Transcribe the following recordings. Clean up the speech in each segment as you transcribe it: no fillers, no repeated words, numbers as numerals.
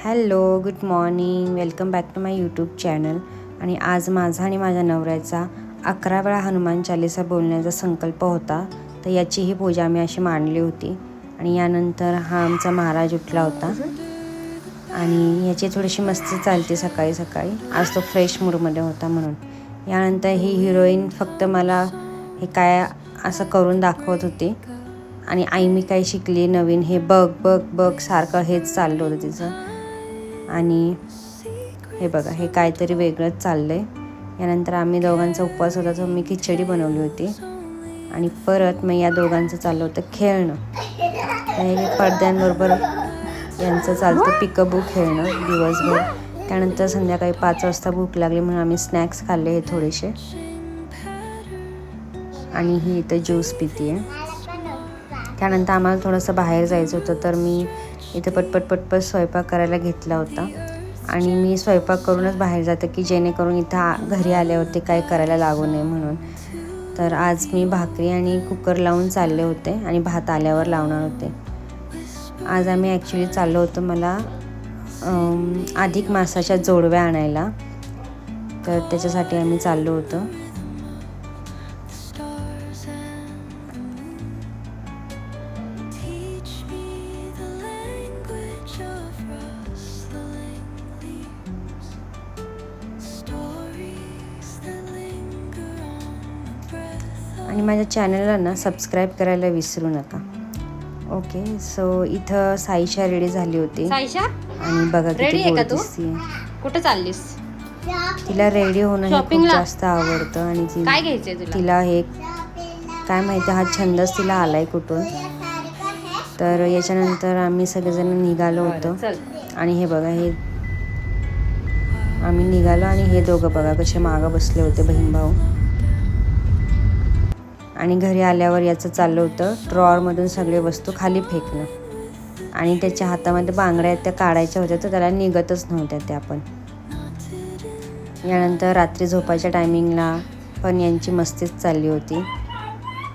Hello, good morning, welcome back to my YouTube channel. आणि आज माझा आणि माझ्या नवऱ्याचा 11 वेळा हनुमान चालीसा बोलण्याचा संकल्प होता. तर याचीही पूजा आम्ही अशी मांडली होती. आणि यानंतर हा आमचा महाराज उठला होता आणि याची थोडीशी मस्ती चालते सकाळी सकाळी. आज तो फ्रेश मूडमध्ये होता म्हणून. यानंतर ही हिरोईन फक्त मला हे काय असं करून दाखवत होती आणि आई मी काय शिकली नवीन हे बघ बघ बघ सारखं हेच चाललं होतं तिचं. आणि हे बघा हे काहीतरी वेगळंच चाललं आहे. यानंतर आम्ही दोघांचा उपवास होता तर मी खिचडी बनवली होती आणि परत मग या दोघांचं चाललं होतं खेळणं. हे पडद्यांबरोबर यांचं चालतं पिकअबू खेळणं दिवसभर. त्यानंतर संध्याकाळी 5 वाजता भूक लागली म्हणून आम्ही स्नॅक्स खाल्ले हे थोडेसे. आणि ही इथं ज्यूस पिती आहे. त्यानंतर आम्हाला थोडंसं बाहेर जायचं होतं तर मी इथं पटपट स्वयंपाक करायला घेतला होता. आणि मी स्वयंपाक करूनच बाहेर जाते की जेणेकरून इथं घरी आल्यावरती काय करायला लागू नये म्हणून. तर आज मी भाकरी आणि कुकर लावून चालले होते आणि भात आल्यावर लावणार होते. आज आम्ही ॲक्च्युली चाललो होतो मला अधिक मासाच्या जोडव्या आणायला. तर त्याच्यासाठी आम्ही चाललो होतो. आणि माझ्या चॅनलला ना सबस्क्राईब करायला विसरू नका. ओके, सो इथं साईशा रेडी झाली होती. साईशा आणि बघा किती गोड दिसते. कुठे चाललीस? तिला रेडी होणं हे खूप जास्त आवडतं. आणि काय घ्यायचंय तुला? तिला हे काय माहिती हा छंदच तिला आलाय कुठून. तर याच्यानंतर आम्ही सगळेजण निघालो होतो. आणि हे बघा हे आम्ही निघालो आणि हे दोघं बघा कसे मागं बसले होते बहीण भाऊ. आणि घरी आल्यावर याचं चाललं होतं ड्रॉवरमधून सगळे वस्तू खाली फेकणं. आणि त्याच्या हातामध्ये बांगड्या त्या काढायच्या होत्या तर त्याला निघतच नव्हत्या त्या पण. यानंतर रात्री झोपायच्या टायमिंगला पण यांची मस्तीच चालली होती.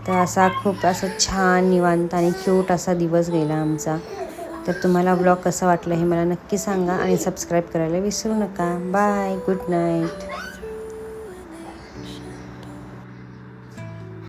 तर असा खूप असं छान निवांत आणि क्यूट असा दिवस गेला आमचा. तर तुम्हाला ब्लॉग कसा वाटला हे मला नक्की सांगा आणि सबस्क्राईब करायला विसरू नका. Bye, good night.